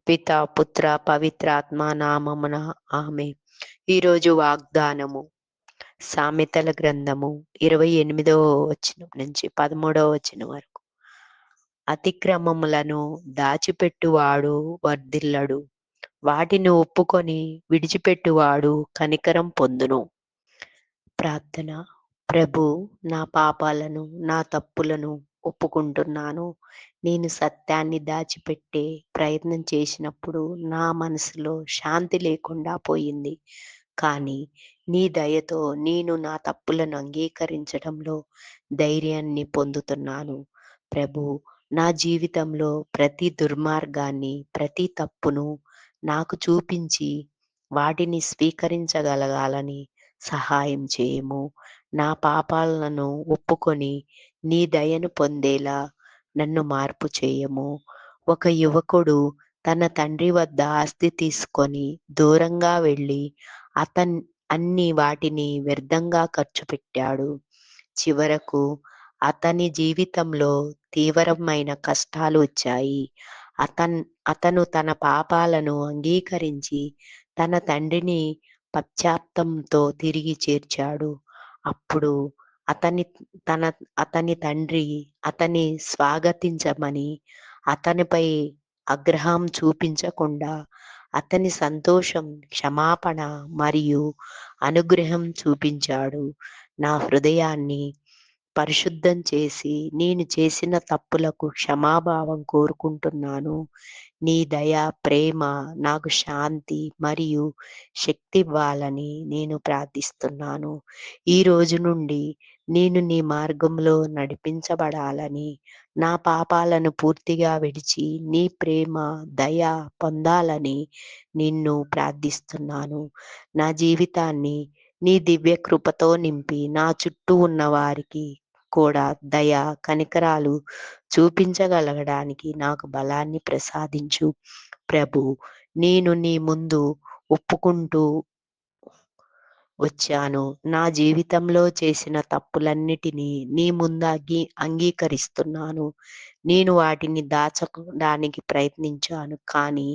పిత, పుత్ర, పవిత్రాత్మ నామమున ఆమె. ఈరోజు వాగ్దానము సామెతల గ్రంథము 28వ వచనం నుంచి 13వ వచనం వరకు. అతిక్రమములను దాచిపెట్టువాడు వర్ధిల్లడు, వాటిని ఒప్పుకొని విడిచిపెట్టువాడు కనికరం పొందును. ప్రార్థన. ప్రభు, నా పాపాలను, నా తప్పులను ఒప్పుకుంటున్నాను. నేను సత్యాన్ని దాచిపెట్టే ప్రయత్నం చేసినప్పుడు నా మనసులో శాంతి లేకుండా పోయింది. కానీ నీ దయతో నేను నా తప్పులను అంగీకరించడంలో ధైర్యాన్ని పొందుతున్నాను. ప్రభు, నా జీవితంలో ప్రతి దుర్మార్గాన్ని, ప్రతి తప్పును నాకు చూపించి వాటిని స్వీకరించగలగాలని సహాయం చేయము. నా పాపాలను ఒప్పుకొని నీ దయను పొందేలా నన్ను మార్పు చేయము. ఒక యువకుడు తన తండ్రి వద్ద ఆస్తి తీసుకొని దూరంగా వెళ్ళి అన్ని వాటిని వ్యర్థంగా ఖర్చు పెట్టాడు. చివరకు అతని జీవితంలో తీవ్రమైన కష్టాలు వచ్చాయి. అతను తన పాపాలను అంగీకరించి తన తండ్రిని పశ్చాత్తాపంతో తిరిగి చేర్చాడు. అప్పుడు అతని తన అతని తండ్రి అతన్ని స్వాగతించమని, అతనిపై ఆగ్రహం చూపించకుండా అతని సంతోషం, క్షమాపణ మరియు అనుగ్రహం చూపించాడు. నా హృదయాన్ని పరిశుద్ధం చేసి నేను చేసిన తప్పులకు క్షమాభావం కోరుకుంటున్నాను. నీ దయ, ప్రేమ నాకు శాంతి మరియు శక్తి ఇవ్వాలని నేను ప్రార్థిస్తున్నాను. ఈ రోజు నుండి నేను నీ మార్గంలో నడిపించబడాలని, నా పాపాలను పూర్తిగా విడిచి నీ ప్రేమ, దయ పొందాలని నిన్ను ప్రార్థిస్తున్నాను. నా జీవితాన్ని నీ దివ్య కృపతో నింపి నా చుట్టూ ఉన్న వారికి కూడా దయ, కనికరాలు చూపించగలగడానికి నాకు బలాన్ని ప్రసాదించు. ప్రభు, నేను నీ ముందు ఒప్పుకుంటూ వచ్చాను. నా జీవితంలో చేసిన తప్పులన్నిటినీ నీ ముందు అంగీకరిస్తున్నాను. నేను వాటిని దాచడానికి ప్రయత్నించాను, కానీ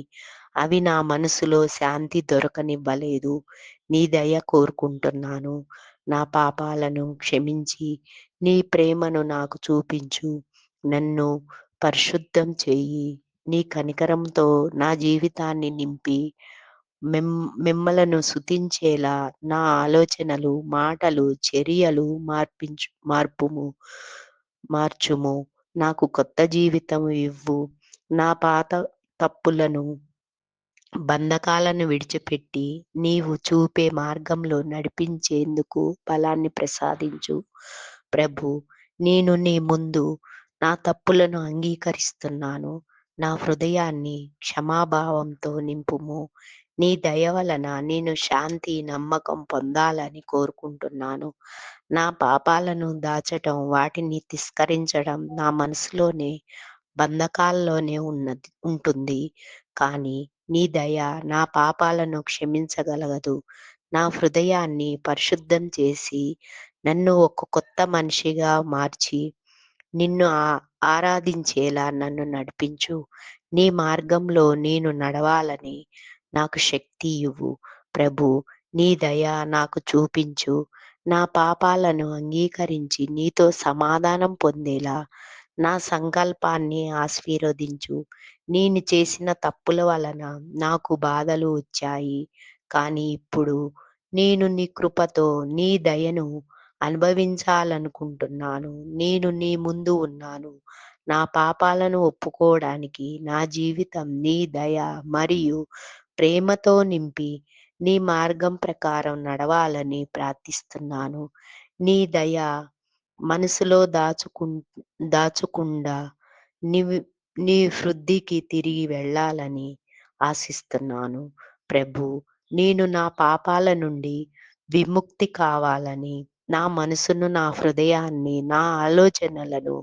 అవి నా మనసులో శాంతి దొరకనివ్వలేదు. నీ దయ కోరుకుంటున్నాను. నా పాపాలను క్షమించి నీ ప్రేమను నాకు చూపించు. నన్ను పరిశుద్ధం చెయ్యి. నీ కనికరంతో నా జీవితాన్ని నింపి మిమ్మలను స్తుతించేలా నా ఆలోచనలు, మాటలు, చర్యలు మార్చుము. నాకు కొత్త జీవితం ఇవ్వు. నా పాత తప్పులను, బంధకాలను విడిచిపెట్టి నీవు చూపే మార్గంలో నడిపించేందుకు బలాన్ని ప్రసాదించు. ప్రభు, నేను నీ ముందు నా తప్పులను అంగీకరిస్తున్నాను. నా హృదయాన్ని క్షమాభావంతో నింపుము. నీ దయ వలన నేను శాంతి, నమ్మకం పొందాలని కోరుకుంటున్నాను. నా పాపాలను దాచటం, వాటిని తిరస్కరించడం నా మనసులోనే బంధకాల్లోనే ఉంటుంది. కానీ నీ దయ నా పాపాలను క్షమించగలగదు. నా హృదయాన్ని పరిశుద్ధం చేసి నన్ను ఒక కొత్త మనిషిగా మార్చి నిన్ను ఆరాధించేలా నన్ను నడిపించు. నీ మార్గంలో నేను నడవాలని నాకు శక్తి ఇవ్వు. ప్రభు, నీ దయ నాకు చూపించు. నా పాపాలను అంగీకరించి నీతో సమాధానం పొందేలా నా సంకల్పాన్ని ఆశీర్వదించు. నేను చేసిన తప్పుల వలన నాకు బాధలు వచ్చాయి, కానీ ఇప్పుడు నేను నీ కృపతో నీ దయను అనుభవించాలనుకుంటున్నాను. నేను నీ ముందు ఉన్నాను. నా పాపాలను ఒప్పుకోవడానికి నా జీవితం నీ దయ మరియు ప్రేమతో నింపి నీ మార్గం ప్రకారం నడవాలని ప్రార్థిస్తున్నాను. నీ దయ మనసులో దాచకుండా నీవి నీ వృద్ధికి తిరిగి వెళ్ళాలని ఆశిస్తున్నాను. ప్రభు, నేను నా పాపాల నుండి విముక్తి కావాలని, నా మనసును, నా హృదయాన్ని, నా ఆలోచనలను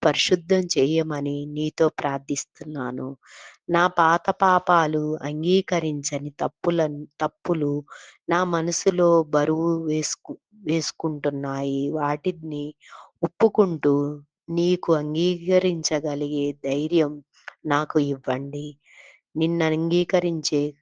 పరిశుద్ధం చేయమని నీతో ప్రార్థిస్తున్నాను. నా పాత పాపాలు, అంగీకరించని తప్పులు నా మనసులో బరువు వేసుకుంటున్నాయి. వాటిని ఒప్పుకుంటూ నీకు అంగీకరించగలిగే ధైర్యం నాకు ఇవ్వండి. నిన్ను అంగీకరించే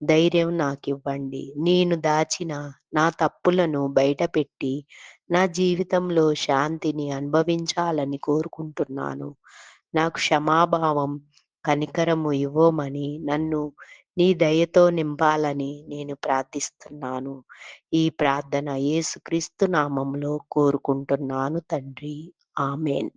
ధైర్యం నాకివ్వండి. నేను దాచిన నా తప్పులను బయటపెట్టి, నా జీవితంలో శాంతిని అనుభవించాలని కోరుకుంటున్నాను. నాకు క్షమాభావం, కనికరము ఇవ్వమని, నన్ను నీ దయతో నింపాలని నేను ప్రార్థిస్తున్నాను. ఈ ప్రార్థన యేసుక్రీస్తు నామములో కోరుకుంటున్నాను తండ్రి. ఆమేన్.